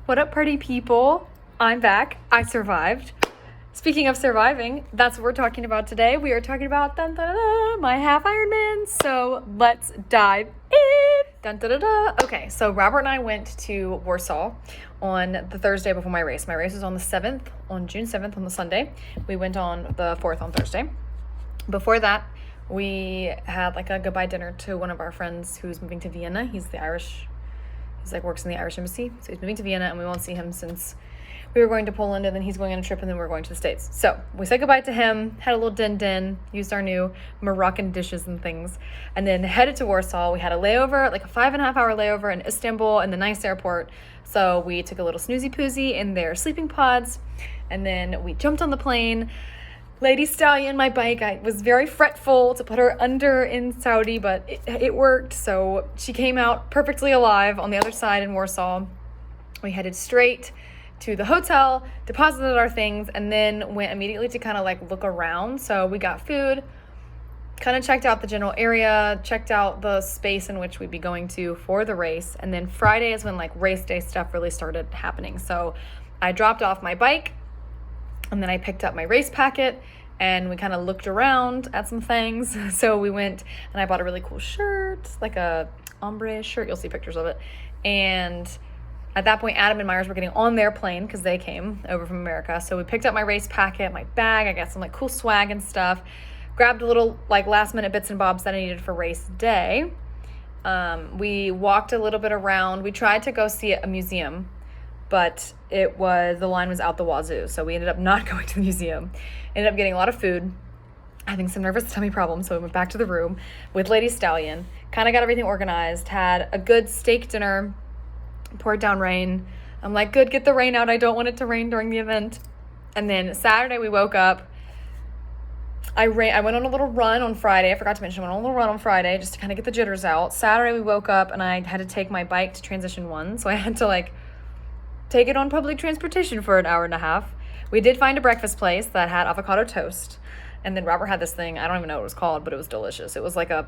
What up, party people? I'm back. I survived. Speaking of surviving, that's what we're talking about today. We are talking about dun, dun, dun, dun, my half Ironman. So let's dive in. Dun, dun, dun, dun. Okay, so Robert and I went to Warsaw on the Thursday before my race. My race was on the 7th, on June 7th, on the Sunday. We went on the 4th on Thursday. Before that, we had like a goodbye dinner to one of our friends who's moving to Vienna. He's works in the Irish embassy. So he's moving to Vienna and we won't see him since we were going to Poland and then he's going on a trip and then we're going to the States. So we said goodbye to him, had a little din-din, used our new Moroccan dishes and things, and then headed to Warsaw. We had a layover, like a 5.5 hour layover in Istanbul in the nice airport. So we took a little snoozy-poosy in their sleeping pods and then we jumped on the plane. Lady Stallion, my bike, I was very fretful to put her under in Saudi, but it worked. So she came out perfectly alive on the other side in Warsaw. We headed straight to the hotel, deposited our things, and then went immediately to kind of like look around. So we got food, kind of checked out the general area, checked out the space in which we'd be going to for the race. And then Friday is when like race day stuff really started happening. So I dropped off my bike and then I picked up my race packet and we kind of looked around at some things. So we went and I bought a really cool shirt, like a ombre shirt. You'll see pictures of it. And at that point, Adam and Myers were getting on their plane because they came over from America. So we picked up my race packet, my bag. I got some like cool swag and stuff. Grabbed a little like last minute bits and bobs that I needed for race day. We walked a little bit around. We tried to go see a museum, but the line was out the wazoo. So we ended up not going to the museum. Ended up getting a lot of food, having some nervous tummy problems. So we went back to the room with Lady Stallion, kind of got everything organized, had a good steak dinner, poured down rain. I'm like, good, get the rain out. I don't want it to rain during the event. And then Saturday we woke up. I went on a little run on Friday. I forgot to mention I went on a little run on Friday just to kind of get the jitters out. Saturday we woke up and I had to take my bike to transition 1. So I had to like take it on public transportation for an hour and a half. We did find a breakfast place that had avocado toast. And then Robert had this thing, I don't even know what it was called, but it was delicious. It was like a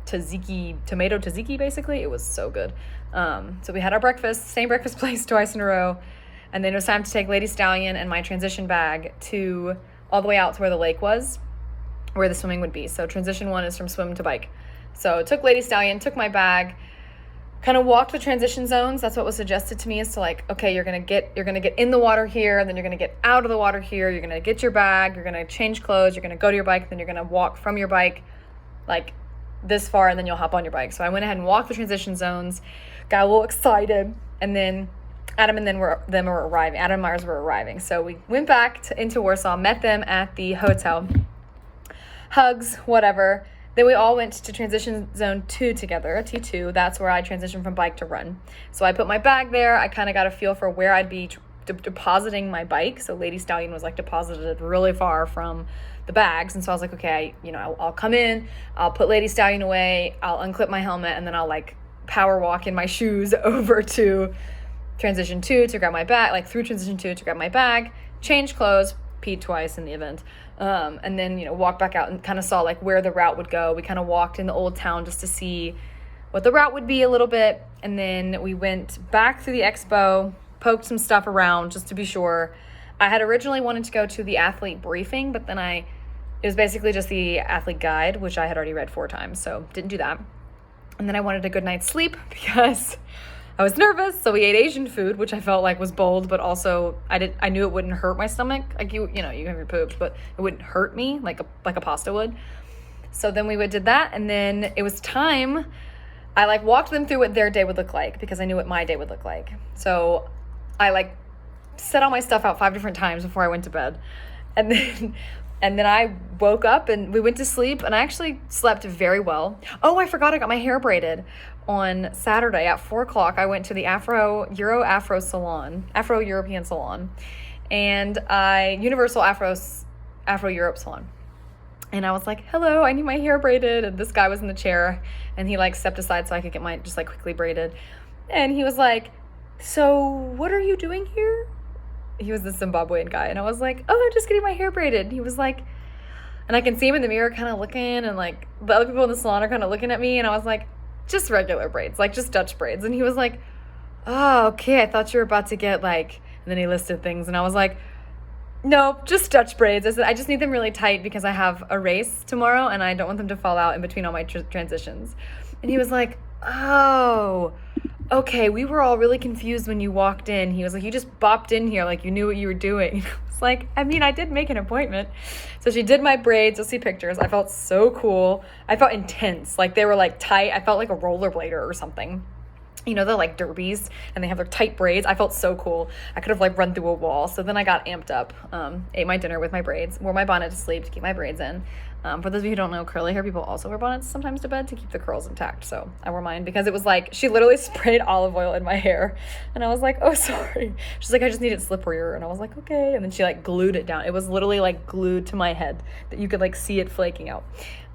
tomato tzatziki, basically. It was so good. So we had our breakfast, same breakfast place twice in a row. And then it was time to take Lady Stallion and my transition bag to all the way out to where the lake was, where the swimming would be. So transition 1 is from swim to bike. So took Lady Stallion, took my bag, kind of walked the transition zones. That's what was suggested to me, is to like, okay, you're gonna get in the water here, then you're gonna get out of the water here, you're gonna get your bag, you're gonna change clothes, you're gonna go to your bike, then you're gonna walk from your bike like this far, and then you'll hop on your bike. So I went ahead and walked the transition zones, got a little excited, and then Adam and were arriving. Adam and Myers were arriving. So we went back into Warsaw, met them at the hotel. Hugs, whatever. Then we all went to transition zone 2 together, a T2. That's where I transitioned from bike to run. So I put my bag there. I kind of got a feel for where I'd be depositing my bike. So Lady Stallion was like deposited really far from the bags. And so I was like, okay, I'll come in, I'll put Lady Stallion away, I'll unclip my helmet, and then I'll like power walk in my shoes over to transition 2 to grab my bag, like through transition 2 to grab my bag, change clothes, peed twice in the event. And then, walk back out and kind of saw like where the route would go. We kind of walked in the old town just to see what the route would be a little bit. And then we went back through the expo, poked some stuff around just to be sure. I had originally wanted to go to the athlete briefing, but then it was basically just the athlete guide, which I had already read 4 times. So didn't do that. And then I wanted a good night's sleep because I was nervous. So we ate Asian food, which I felt like was bold, but also I knew it wouldn't hurt my stomach. Like you have your poops, but it wouldn't hurt me like a pasta would. So then we did that, and then it was time. I like walked them through what their day would look like because I knew what my day would look like. So I like set all my stuff out 5 different times before I went to bed, and then I woke up and we went to sleep, and I actually slept very well. Oh, I forgot I got my hair braided on Saturday at 4:00. I went to the Afro European salon, and Universal Afro Europe salon. And I was like, hello, I need my hair braided. And this guy was in the chair and he like stepped aside so I could get mine just like quickly braided. And he was like, so what are you doing here? He was the Zimbabwean guy. And I was like, oh, I'm just getting my hair braided. And he was like, and I can see him in the mirror kind of looking, and like the other people in the salon are kind of looking at me. And I was like, just regular braids, like just Dutch braids. And he was like, oh, okay, I thought you were about to get like, and then he listed things and I was like, nope, just Dutch braids. I said, I just need them really tight because I have a race tomorrow and I don't want them to fall out in between all my transitions. And he was like, oh, okay, we were all really confused when you walked in. He was like, you just bopped in here like you knew what you were doing. It's like, I mean, I did make an appointment. So she did my braids. You'll see pictures. I felt so cool. I felt intense. Like they were like tight. I felt like a rollerblader or something. You know, they're like derbies and they have their tight braids. I felt so cool. I could have like run through a wall. So then I got amped up, ate my dinner with my braids, wore my bonnet to sleep to keep my braids in. For those of you who don't know, curly hair people also wear bonnets sometimes to bed to keep the curls intact. So I wore mine because it was like, she literally sprayed olive oil in my hair. And I was like, oh, sorry. She's like, I just need it slipperier. And I was like, okay. And then she like glued it down. It was literally like glued to my head that you could like see it flaking out.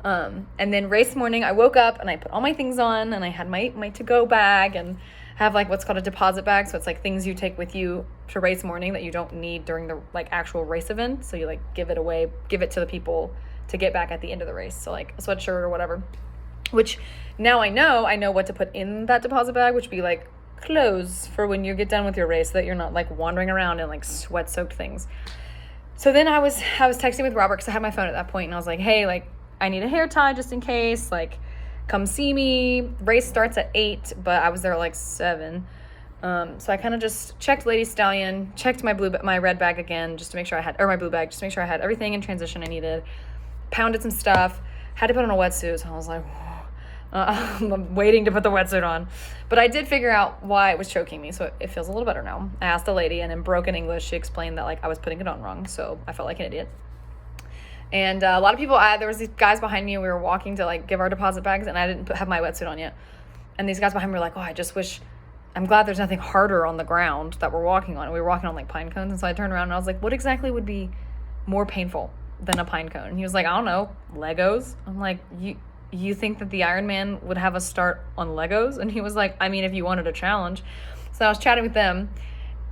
And then race morning, I woke up and I put all my things on and I had my to-go bag and have like what's called a deposit bag. So it's like things you take with you to race morning that you don't need during the like actual race event. So you like give it away, give it to the people to get back at the end of the race. So like a sweatshirt or whatever, which now I know what to put in that deposit bag, which would be like clothes for when you get done with your race so that you're not like wandering around in like sweat soaked things. So then I was texting with Robert because I had my phone at that point and I was like, hey, like, I need a hair tie just in case, like, come see me. Race starts at 8, but I was there at like 7. So I kind of just checked Lady Stallion, checked my red bag again just to make sure I had, or my blue bag, just to make sure I had everything in transition I needed. Pounded some stuff, had to put on a wetsuit, so I was like, I'm waiting to put the wetsuit on. But I did figure out why it was choking me, so it feels a little better now. I asked the lady, and in broken English, she explained that like I was putting it on wrong, so I felt like an idiot. And a lot of people, there was these guys behind me, we were walking to like give our deposit bags and I didn't have my wetsuit on yet. And these guys behind me were like, oh, I just wish, I'm glad there's nothing harder on the ground that we're walking on. And we were walking on like pine cones. And so I turned around and I was like, what exactly would be more painful than a pine cone? And he was like, I don't know, Legos. I'm like, you think that the Ironman would have us start on Legos? And he was like, I mean, if you wanted a challenge. So I was chatting with them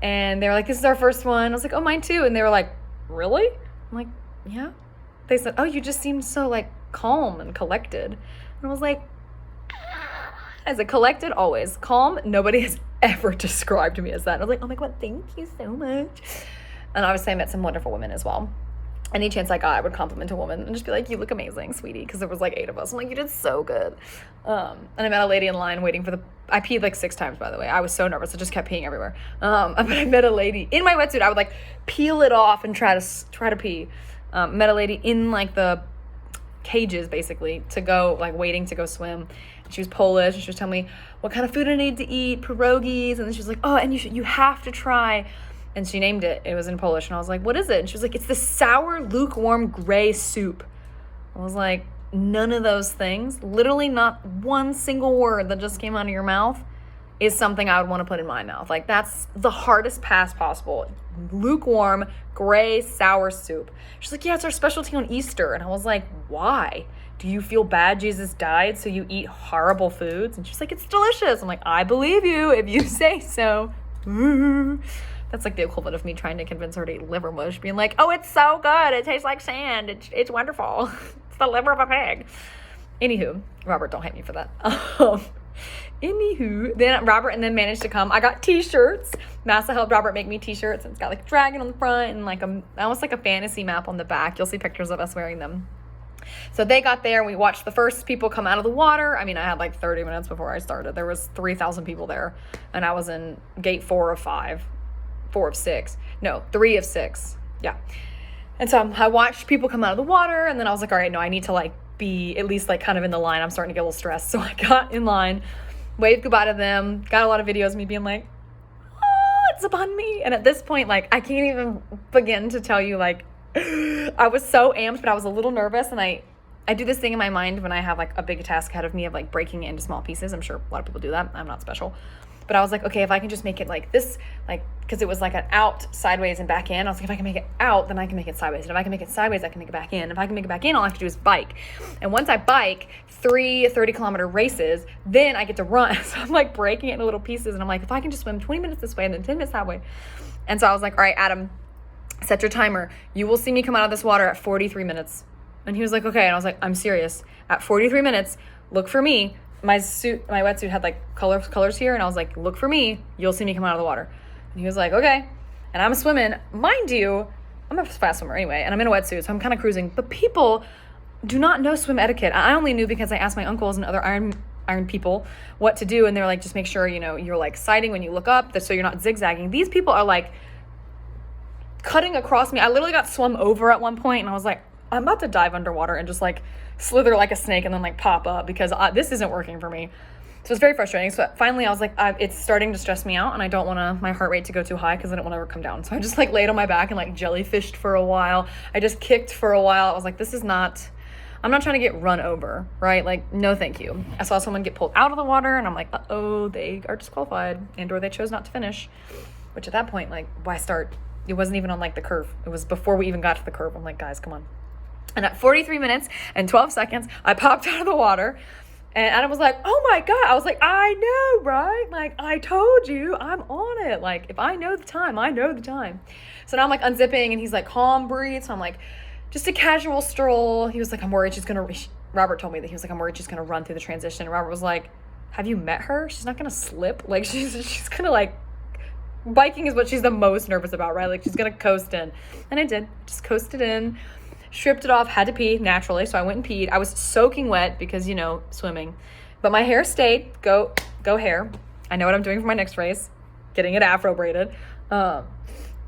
and they were like, this is our first one. I was like, oh, mine too. And they were like, really? I'm like, yeah. They said, oh, you just seemed so like calm and collected. And I was like, as a collected, always calm. Nobody has ever described me as that. And I was like, oh my God, thank you so much. And obviously I met some wonderful women as well. Any chance I got, I would compliment a woman and just be like, you look amazing, sweetie. Because there was like 8 of us. I'm like, you did so good. And I met a lady in line waiting for I peed like 6 times, by the way. I was so nervous. I just kept peeing everywhere. But I met a lady in my wetsuit. I would like peel it off and try to pee. Met a lady in like the cages basically to go like waiting to go swim. And she was Polish and she was telling me what kind of food I need to eat, pierogies. And then she was like, oh, and you have to try. And she named it. It was in Polish. And I was like, what is it? And she was like, it's the sour, lukewarm gray soup. I was like, none of those things, literally not one single word that just came out of your mouth is something I would want to put in my mouth. Like that's the hardest pass possible. Lukewarm, gray, sour soup. She's like, yeah, it's our specialty on Easter. And I was like, why? Do you feel bad Jesus died so you eat horrible foods? And she's like, it's delicious. I'm like, I believe you if you say so. That's like the equivalent of me trying to convince her to eat liver mush, being like, oh, it's so good. It tastes like sand. It's wonderful. It's the liver of a pig. Anywho, Robert, don't hate me for that. Anywho, then Robert and then managed to come. I got t-shirts. Massa helped Robert make me t-shirts. And it's got like a dragon on the front and like almost like a fantasy map on the back. You'll see pictures of us wearing them. So they got there. We watched the first people come out of the water. I mean, I had like 30 minutes before I started. There was 3,000 people there. And I was in gate 4 of 5. 4 of 6. No, 3 of 6. Yeah. And so I watched people come out of the water. And then I was like, all right, no, I need to like be at least like kind of in the line. I'm starting to get a little stressed. So I got in line, waved goodbye to them, got a lot of videos of me being like, oh, it's upon me. And at this point, like, I can't even begin to tell you, like, I was so amped, but I was a little nervous. And I do this thing in my mind when I have like a big task ahead of me of like breaking it into small pieces. I'm sure a lot of people do that. I'm not special. But I was like, okay, if I can just make it like this, like, because it was like an out, sideways, and back in. I was like, if I can make it out, then I can make it sideways. And if I can make it sideways, I can make it back in. If I can make it back in, all I have to do is bike. And once I bike 3 30-kilometer races, then I get to run. So I'm like breaking it into little pieces. And I'm like, if I can just swim 20 minutes this way and then 10 minutes that way. And so I was like, all right, Adam, set your timer. You will see me come out of this water at 43 minutes. And he was like, okay. And I was like, I'm serious. At 43 minutes, look for me. my wetsuit had like colors here, and I was like, look for me, you'll see me come out of the water. And he was like, okay. And I'm swimming, mind you, I'm a fast swimmer anyway, and I'm in a wetsuit, so I'm kind of cruising. But people do not know swim etiquette. I only knew because I asked my uncles and other iron people what to do, and they're like, just make sure, you're like sighting when you look up, so you're not zigzagging. These people are like cutting across me. I literally got swum over at one point, and I was like, I'm about to dive underwater and just like slither like a snake and then like pop up because this isn't working for me. So it's very frustrating. So finally I was like, it's starting to stress me out, and I don't want my heart rate to go too high because I don't want to ever come down. So I just like laid on my back and like jellyfished for a while. I just kicked for a while. I was like, I'm not trying to get run over, right? Like, no, thank you. I saw someone get pulled out of the water, and I'm like, uh-oh, they are disqualified, or they chose not to finish, which at that point, like, why start? It wasn't even on like the curve. It was before we even got to the curve. I'm like, guys, come on. And at 43 minutes and 12 seconds, I popped out of the water, and Adam was like, oh my God. I was like, I know, right? Like, I told you, I'm on it. Like, if I know the time, I know the time. So now I'm like unzipping, and he's like, calm, breathe. So I'm like, just a casual stroll. He was like, Robert told me that he was like, I'm worried she's going to run through the transition. And Robert was like, have you met her? She's not going to slip. Like, she's going to like, biking is what she's the most nervous about, right? Like, she's going to coast in. And I did. Just coasted in, stripped it off, had to pee naturally. So I went and peed. I was soaking wet because, swimming. But my hair stayed. Go hair. I know what I'm doing for my next race. Getting it afro braided.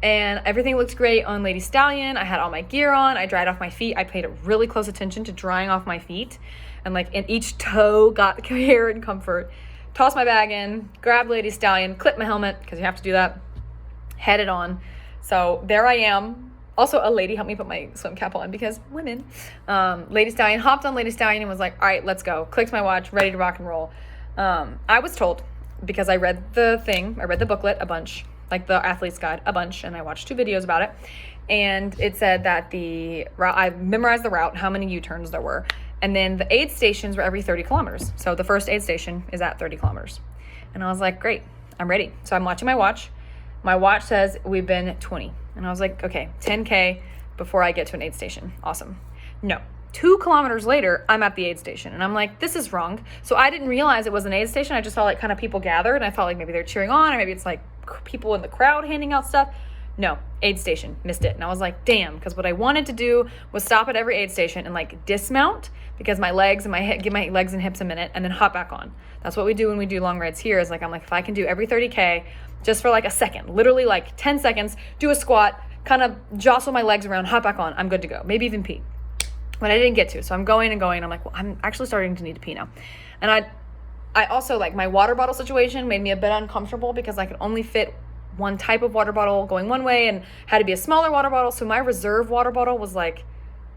And everything looked great on Lady Stallion. I had all my gear on. I dried off my feet. I paid really close attention to drying off my feet. And like in each toe got care and comfort. Tossed my bag in, grabbed Lady Stallion, clipped my helmet, because you have to do that, headed on. So there I am. Also, a lady helped me put my swim cap on because women. Lady Stallion, hopped on Lady Stallion and was like, all right, let's go. Clicked my watch, ready to rock and roll. I was told, because I read the booklet a bunch, like the athlete's guide a bunch, and I watched 2 videos about it. And it said that the route, I memorized the route, how many U-turns there were. And then the aid stations were every 30 kilometers. So the first aid station is at 30 kilometers. And I was like, great, I'm ready. So I'm watching my watch. My watch says we've been 20. And I was like, okay, 10K before I get to an aid station. Awesome. No, 2 kilometers later, I'm at the aid station. And I'm like, this is wrong. So I didn't realize it was an aid station. I just saw like kind of people gathered. And I thought like maybe they're cheering on, or maybe it's like people in the crowd handing out stuff. No, aid station, missed it. And I was like, damn, because what I wanted to do was stop at every aid station and like dismount, because my legs and my hip, give my legs and hips a minute, and then hop back on. That's what we do when we do long rides here, is like, I'm like, if I can do every 30K just for like a second, literally like 10 seconds, do a squat, kind of jostle my legs around, hop back on, I'm good to go. Maybe even pee. But I didn't get to, so I'm going and going. I'm like, well, I'm actually starting to need to pee now. And I also, like, my water bottle situation made me a bit uncomfortable because I could only fit one type of water bottle going one way and had to be a smaller water bottle. So my reserve water bottle was like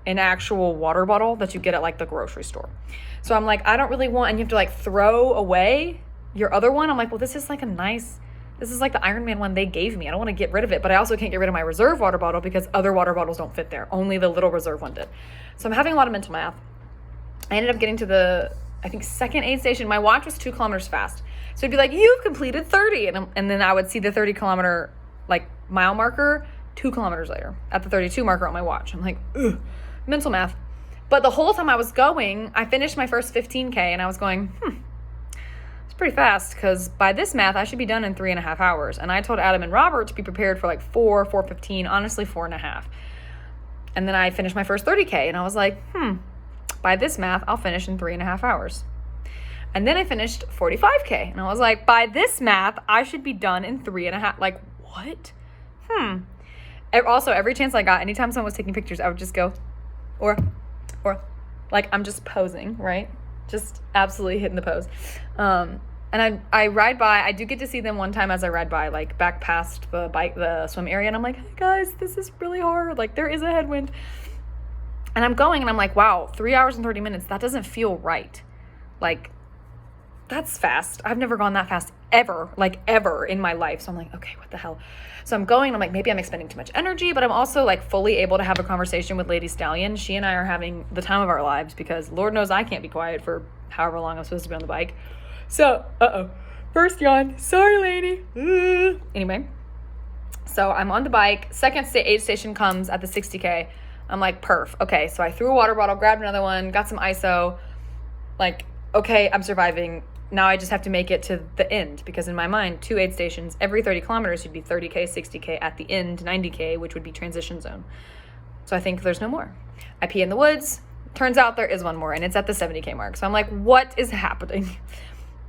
an actual water bottle that you get at like the grocery store. So I'm like, I don't really want, and you have to like throw away your other one. I'm like, well, this is like the IronMan one they gave me. I don't want to get rid of it, but I also can't get rid of my reserve water bottle because other water bottles don't fit there. Only the little reserve one did. So I'm having a lot of mental math. I ended up getting to the, I think, second aid station. My watch was 2 kilometers fast. So it'd be like, you've completed 30. And then I would see the 30 kilometer like mile marker 2 kilometers later at the 32 marker on my watch. I'm like, ugh, mental math. But the whole time I was going, I finished my first 15K and I was going, it's pretty fast, because by this math, I should be done in 3.5 hours. And I told Adam and Robert to be prepared for like 4:15, honestly 4.5. And then I finished my first 30K and I was like, by this math, I'll finish in 3.5 hours. And then I finished 45K and I was like, by this math, I should be done in 3.5. Like, what? Also, every chance I got, anytime someone was taking pictures, I would just go, or like I'm just posing, right? Just absolutely hitting the pose. And I ride by, I do get to see them one time as I ride by, like back past the swim area. And I'm like, hey guys, this is really hard. Like, there is a headwind. And I'm going and I'm like, wow, 3 hours and 30 minutes. That doesn't feel right. Like, that's fast. I've never gone that fast ever in my life. So I'm like, okay, what the hell? So I'm going, I'm like, maybe I'm expending too much energy, but I'm also like fully able to have a conversation with Lady Stallion. She and I are having the time of our lives because Lord knows I can't be quiet for however long I'm supposed to be on the bike. So, first yawn. Sorry, lady. Anyway, so I'm on the bike. Second aid station comes at the 60K. I'm like, perf. Okay, so I threw a water bottle, grabbed another one, got some ISO. Like, okay, I'm surviving. Now I just have to make it to the end, because in my mind, 2 aid stations, every 30 kilometers would be 30K, 60K, at the end, 90K, which would be transition zone. So I think there's no more. I pee in the woods. Turns out there is one more, and it's at the 70K mark. So I'm like, what is happening?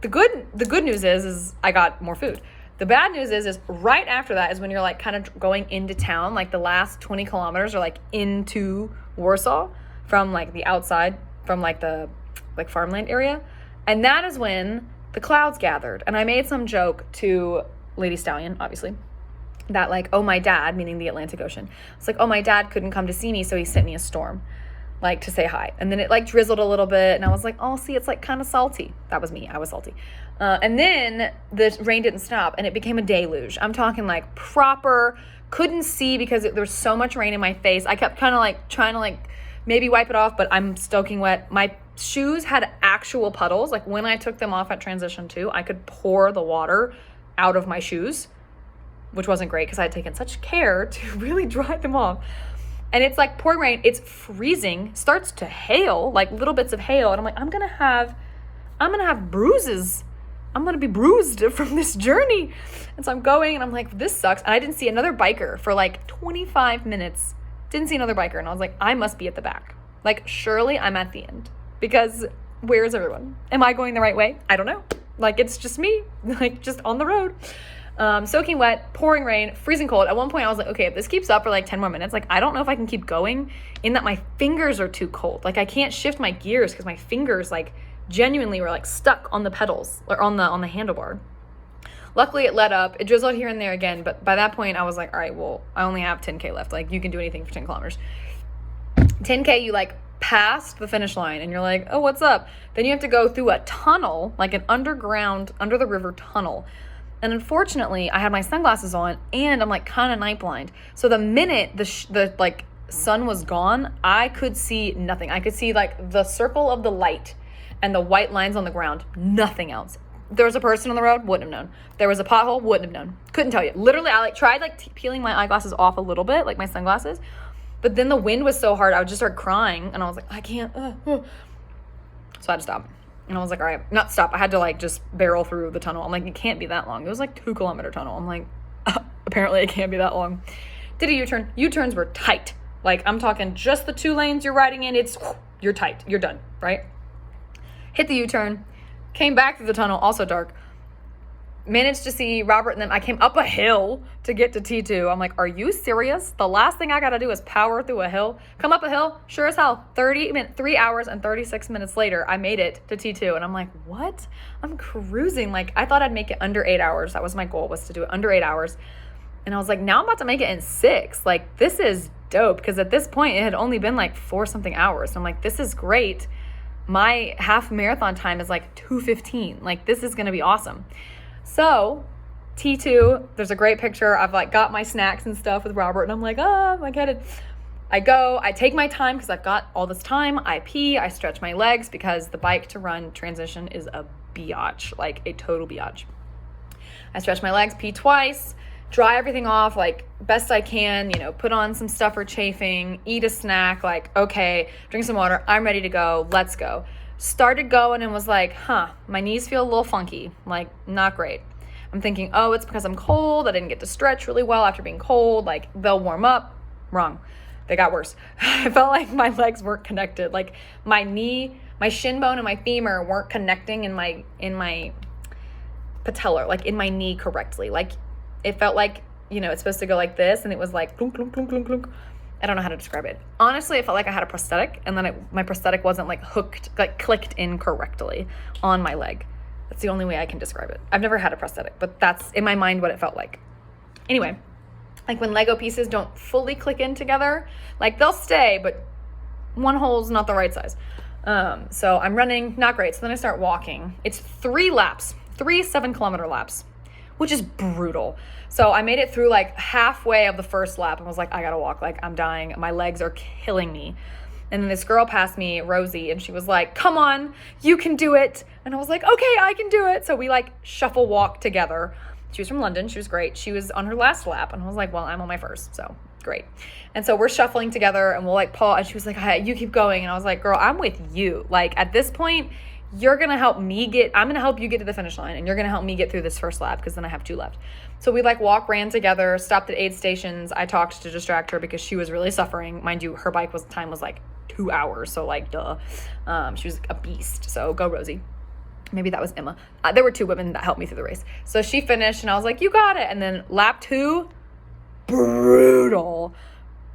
The good news is I got more food. The bad news is right after that is when you're like kind of going into town, like the last 20 kilometers are like into Warsaw from like the outside, from like the like farmland area. And that is when the clouds gathered. And I made some joke to Lady Stallion, obviously, that like, oh, my dad, meaning the Atlantic Ocean. It's like, oh, my dad couldn't come to see me, so he sent me a storm, like to say hi. And then it like drizzled a little bit, and I was like, oh, see, it's like kind of salty. That was me. I was salty. And then the rain didn't stop, and it became a deluge. I'm talking like proper, couldn't see because there was so much rain in my face. I kept kind of like trying to like maybe wipe it off, but I'm soaking wet. My shoes had actual puddles. Like when I took them off at transition 2, I could pour the water out of my shoes, which wasn't great because I had taken such care to really dry them off. And it's like pouring rain. It's freezing, starts to hail, like little bits of hail. And I'm like, I'm going to have bruises. I'm going to be bruised from this journey. And so I'm going and I'm like, this sucks. And I didn't see another biker for like 25 minutes. Didn't see another biker. And I was like, I must be at the back. Like, surely I'm at the end, because where is everyone? Am I going the right way? I don't know. Like, it's just me, like just on the road. Soaking wet, pouring rain, freezing cold. At one point I was like, okay, if this keeps up for like 10 more minutes, like I don't know if I can keep going, in that my fingers are too cold. Like I can't shift my gears because my fingers like genuinely were like stuck on the pedals or on the handlebar. Luckily it let up. It drizzled here and there again, but by that point I was like, all right, well, I only have 10K left. Like you can do anything for 10 kilometers. 10K, you like past the finish line and you're like, oh, what's up? Then you have to go through a tunnel, like an underground, under the river tunnel. And unfortunately, I had my sunglasses on and I'm like kind of night blind. So the minute the like sun was gone, I could see nothing. I could see like the circle of the light and the white lines on the ground, nothing else. There was a person on the road, wouldn't have known. There was a pothole, wouldn't have known. Couldn't tell you. Literally, I like tried like peeling my eyeglasses off a little bit, like my sunglasses. But then the wind was so hard, I would just start crying. And I was like, I can't. So I had to stop. And I was like, all right, not stop. I had to like just barrel through the tunnel. I'm like, it can't be that long. It was like 2-kilometer tunnel. I'm like, apparently it can't be that long. Did a U-turn. U-turns were tight. Like I'm talking just the 2 lanes you're riding in. You're tight. You're done, right? Hit the U-turn. Came back through the tunnel, also dark. Managed to see Robert and them. I came up a hill to get to T2. I'm like, are you serious? The last thing I got to do is power through a hill. Come up a hill, sure as hell. 3 hours and 36 minutes later, I made it to T2. And I'm like, what? I'm cruising. Like, I thought I'd make it under 8 hours. That was my goal, was to do it under 8 hours. And I was like, now I'm about to make it in 6. Like, this is dope. Because at this point, it had only been like 4-something hours. So I'm like, this is great. My half marathon time is like 2:15. Like, this is going to be awesome. So T2, there's a great picture. I've like got my snacks and stuff with Robert and I'm like, I'm like headed. I go, I take my time because I've got all this time. I pee, I stretch my legs because the bike to run transition is a biatch, like a total biatch. I stretch my legs, pee twice, dry everything off like best I can, put on some stuff for chafing, eat a snack, like, okay, drink some water. I'm ready to go. Let's go. Started going and was like, my knees feel a little funky, like not great. I'm thinking, oh, it's because I'm cold. I didn't get to stretch really well after being cold. Like they'll warm up. Wrong. They got worse. I felt like my legs weren't connected. Like my knee, my shin bone and my femur weren't connecting in my patellar, like in my knee correctly. Like it felt like, it's supposed to go like this and it was like clunk, clunk, clunk, clunk, clunk. I don't know how to describe it. Honestly, it felt like I had a prosthetic and then my prosthetic wasn't like hooked, like clicked in correctly on my leg. That's the only way I can describe it. I've never had a prosthetic, but that's in my mind what it felt like. Anyway, like when Lego pieces don't fully click in together, like they'll stay, but one hole's not the right size. So I'm running, not great. So then I start walking. It's 3 laps, 3 7-kilometer laps, which is brutal. So I made it through like halfway of the first lap and was like, I gotta walk, like I'm dying. My legs are killing me. And then this girl passed me, Rosie, and she was like, come on, you can do it. And I was like, okay, I can do it. So we like shuffle walk together. She was from London. She was great. She was on her last lap. And I was like, well, I'm on my first. So great. And so we're shuffling together and we'll like pause. And she was like, hey, you keep going. And I was like, girl, I'm with you. Like at this point, I'm going to help you get to the finish line, and you're going to help me get through this first lap because then I have 2 left. So we like ran together, stopped at aid stations. I talked to distract her because she was really suffering. Mind you, her time was like 2 hours. So like, duh. She was a beast. So go Rosie. Maybe that was Emma. There were 2 women that helped me through the race. So she finished and I was like, you got it. And then lap 2, brutal.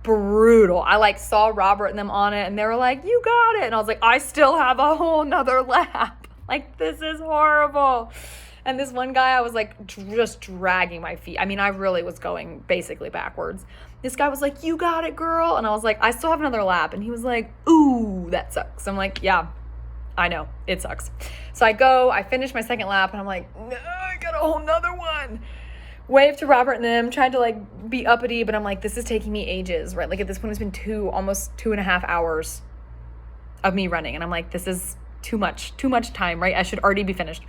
I like saw Robert and them on it and they were like, you got it. And I was like, I still have a whole nother lap. Like, this is horrible. And this one guy, I was like just dragging my feet. I mean, I really was going basically backwards. This guy was like, you got it, girl. And I was like, I still have another lap. And he was like, ooh, that sucks. I'm like, yeah, I know, it sucks. So I finish my second lap and I'm like, no, I got a whole nother one. Wave to Robert and them, tried to like be uppity, but I'm like, this is taking me ages, right? Like at this point, it's been almost 2.5 hours of me running. And I'm like, this is too much time, right? I should already be finished.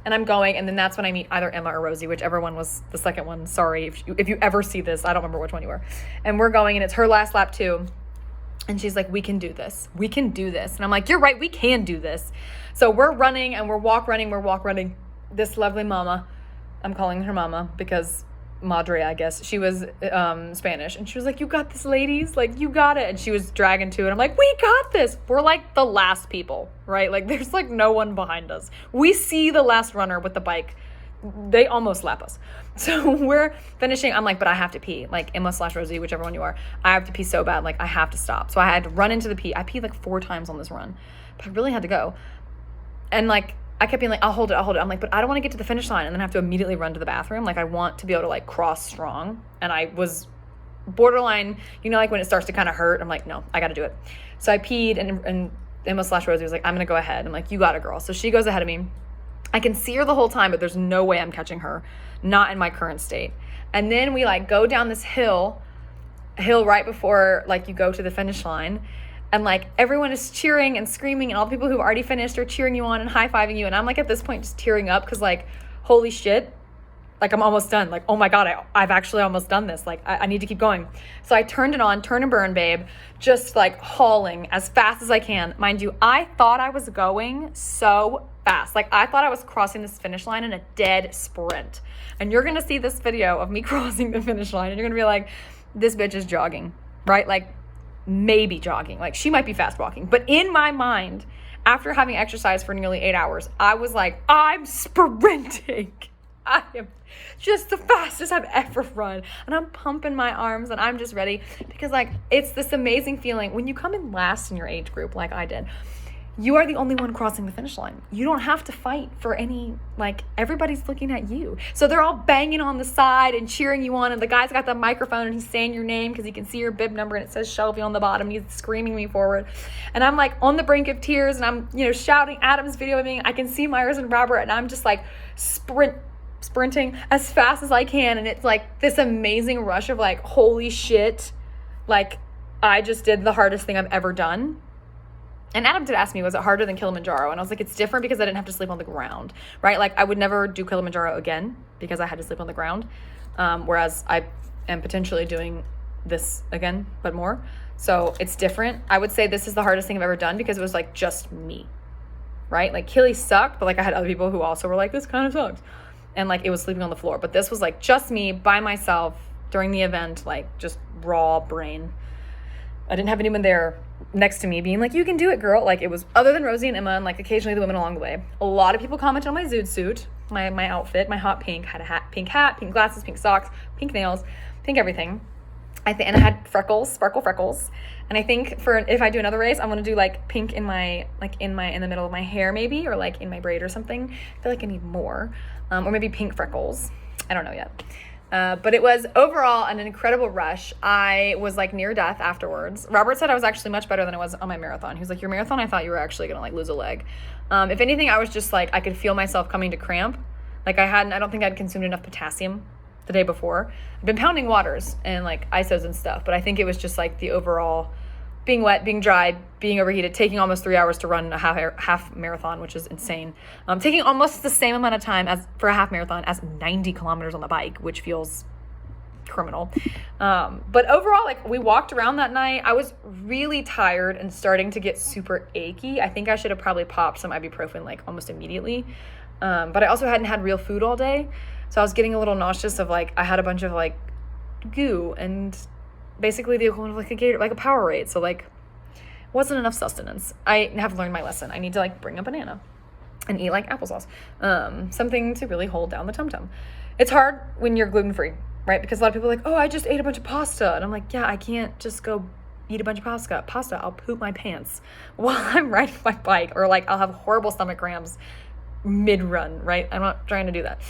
And I'm going, and then that's when I meet either Emma or Rosie, whichever one was the second one. Sorry, if you ever see this, I don't remember which one you were. And we're going, and it's her last lap too. And she's like, we can do this. We can do this. And I'm like, you're right, we can do this. So we're running, and we're walk running. This lovely mama, I'm calling her mama because Madre, I guess, she was Spanish. And she was like, you got this, ladies. Like, you got it. And she was dragging to it. I'm like, we got this. We're like the last people, right? Like, there's like no one behind us. We see the last runner with the bike. They almost lap us. So we're finishing. I'm like, but I have to pee. Like, Emma/Rosie, whichever one you are. I have to pee so bad. Like, I have to stop. So I had to run into the pee. I peed like 4 times on this run. But I really had to go. And like, I kept being like, I'll hold it. I'm like, but I don't want to get to the finish line and then have to immediately run to the bathroom. Like, I want to be able to like cross strong. And I was borderline, like when it starts to kind of hurt, I'm like, no, I got to do it. So I peed and Emma/Rosie was like, I'm going to go ahead. I'm like, you got it, girl. So she goes ahead of me. I can see her the whole time, but there's no way I'm catching her. Not in my current state. And then we like go down this hill right before like you go to the finish line. And like everyone is cheering and screaming, and all the people who've already finished are cheering you on and high-fiving you. And I'm like at this point just tearing up because like, holy shit, like I'm almost done. Like, oh my God, I've actually almost done this. Like I need to keep going. So I turned it on, turn and burn, babe, just like hauling as fast as I can. Mind you, I thought I was going so fast. Like I thought I was crossing this finish line in a dead sprint. And you're going to see this video of me crossing the finish line and you're going to be like, this bitch is jogging, right? Like, maybe jogging, like she might be fast walking, but in my mind, after having exercised for nearly 8 hours, I was like, I'm sprinting. I am just the fastest I've ever run, and I'm pumping my arms and I'm just ready because like it's this amazing feeling when you come in last in your age group like I did. You are the only one crossing the finish line. You don't have to fight for any, like, everybody's looking at you. So they're all banging on the side and cheering you on, and the guy's got the microphone and he's saying your name because he can see your bib number and it says Shelby on the bottom. He's screaming me forward. And I'm like on the brink of tears and I'm, shouting. Adam's videoing. I can see Myers and Robert and I'm just like sprinting as fast as I can. And it's like this amazing rush of like, holy shit, like I just did the hardest thing I've ever done. And Adam did ask me, was it harder than Kilimanjaro? And I was like, it's different because I didn't have to sleep on the ground, right? Like I would never do Kilimanjaro again because I had to sleep on the ground. Whereas I am potentially doing this again, but more. So it's different. I would say this is the hardest thing I've ever done because it was like just me, right? Like Kili sucked, but like I had other people who also were like, this kind of sucks. And like it was sleeping on the floor. But this was like just me by myself during the event, like just raw brain. I didn't have anyone there next to me being like, you can do it, girl. Like it was other than Rosie and Emma and like occasionally the women along the way. A lot of people commented on my Zoot suit, my outfit, my hot pink, had a pink hat, pink glasses, pink socks, pink nails, pink everything. And I had sparkle freckles. And I think if I do another race, I'm going to do like pink in the middle of my hair maybe, or like in my braid or something. I feel like I need more. Or maybe pink freckles. I don't know yet. But it was overall an incredible rush. I was like near death afterwards. Robert said I was actually much better than I was on my marathon. He was like, your marathon, I thought you were actually gonna like lose a leg. If anything, I was just like, I could feel myself coming to cramp. Like I don't think I'd consumed enough potassium the day before. I've been pounding waters and like ISOs and stuff, but I think it was just like the overall being wet, being dry, being overheated, taking almost 3 hours to run a half marathon, which is insane. Taking almost the same amount of time for a half marathon as 90 kilometers on the bike, which feels criminal. But overall, like, we walked around that night. I was really tired and starting to get super achy. I think I should have probably popped some ibuprofen like almost immediately. But I also hadn't had real food all day. So I was getting a little nauseous of like, I had a bunch of like goo and basically the equivalent of like a Powerade. So like, wasn't enough sustenance. I have learned my lesson. I need to like bring a banana and eat like applesauce. Something to really hold down the tum-tum. It's hard when you're gluten-free, right? Because a lot of people are like, oh, I just ate a bunch of pasta. And I'm like, yeah, I can't just go eat a bunch of pasta. I'll poop my pants while I'm riding my bike, or like I'll have horrible stomach cramps mid-run, right? I'm not trying to do that,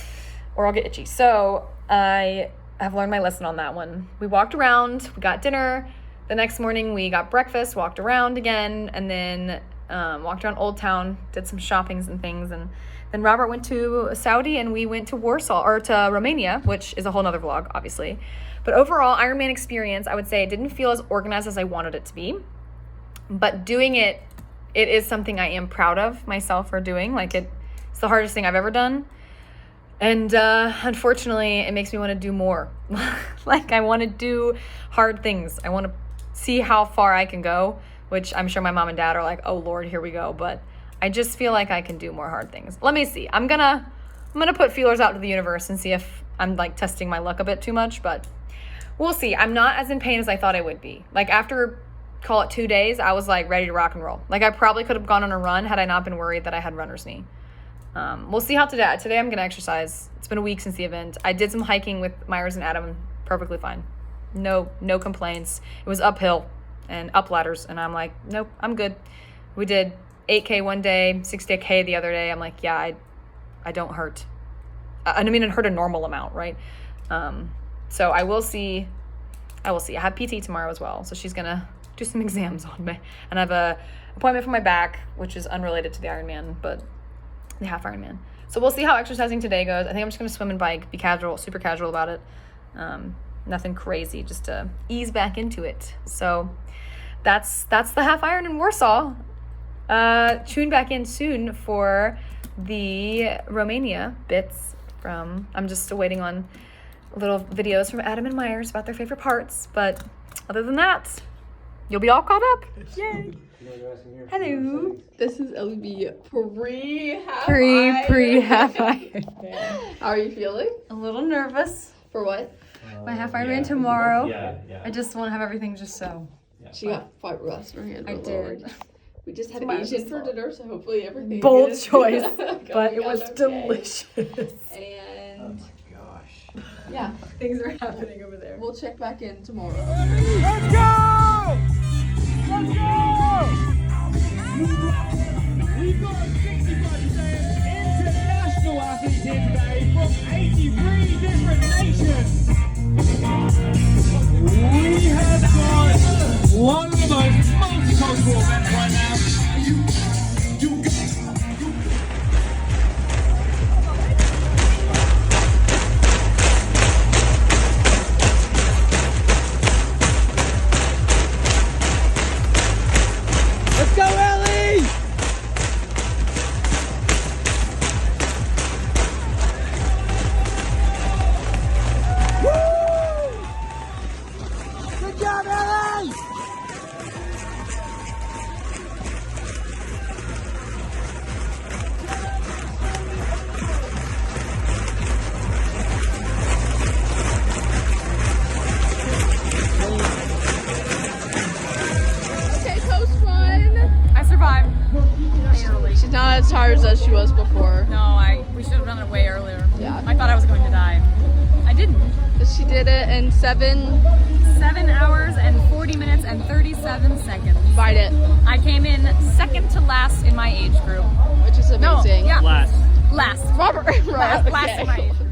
or I'll get itchy. So I have learned my lesson on that one. We walked around, we got dinner. The next morning we got breakfast, walked around again, and then walked around Old Town, did some shoppings and things, and then Robert went to Saudi and we went to Warsaw, or to Romania, which is a whole nother vlog, obviously. But overall, Ironman experience, I would say it didn't feel as organized as I wanted it to be. But doing it is something I am proud of myself for doing. Like, it's the hardest thing I've ever done. And unfortunately, it makes me want to do more. Like, I want to do hard things. I want to see how far I can go, which I'm sure my mom and dad are like, oh Lord, here we go. But I just feel like I can do more hard things. Let me see. I'm gonna put feelers out to the universe and see if I'm like testing my luck a bit too much, but we'll see. I'm not as in pain as I thought I would be. Like, after, call it 2 days, I was like ready to rock and roll. Like, I probably could have gone on a run had I not been worried that I had runner's knee. We'll see how today I'm gonna exercise. It's been a week since the event. I did some hiking with Myers and Adam, perfectly fine. No complaints. It was uphill and up ladders, and I'm like, nope, I'm good. We did 8K one day, 60K the other day. I'm like, yeah, I don't hurt. I mean, it hurt a normal amount, right? So I will see. I have PT tomorrow as well, so she's gonna do some exams on me, and I have a appointment for my back, which is unrelated to the Ironman, but the half Ironman. So we'll see how exercising today goes. I think I'm just gonna swim and bike, be casual, super casual about it. Nothing crazy, just to ease back into it. So that's the half Iron in Warsaw. Tune back in soon for the Romania bits from, I'm just still waiting on little videos from Adam and Myers about their favorite parts, but other than that, you'll be all caught up. Yay! Hello. This is LB pre-half Iron. How are you feeling? A little nervous. For what? My half Ironman tomorrow. Yeah. I just want to have everything just so. Yeah, She got fiberglass in her hand. I Lord. did. We just had Tomorrow's Asian just for all- dinner, so hopefully everything Bold is choice, going but it out was okay. delicious. Oh And my gosh. yeah, Things are happening over there. we'll check back in tomorrow. Let's go! Let's go! We've got a 60-body international athletes here today from 83 different nations. We have got one of the most multicultural events right now. Let's go, Ellie! Woo! Good job, Ellie! Okay, post one. I survived. She's not as tired as she was before. No, we should have done it way earlier. Yeah. I thought I was going to die. I didn't. But she did it in 7. 7 hours and 40 minutes and 37 seconds. Bite it, I came in second to last in my age group. which is amazing. No, yeah. Last. Last. Robert, Last okay. in my age group.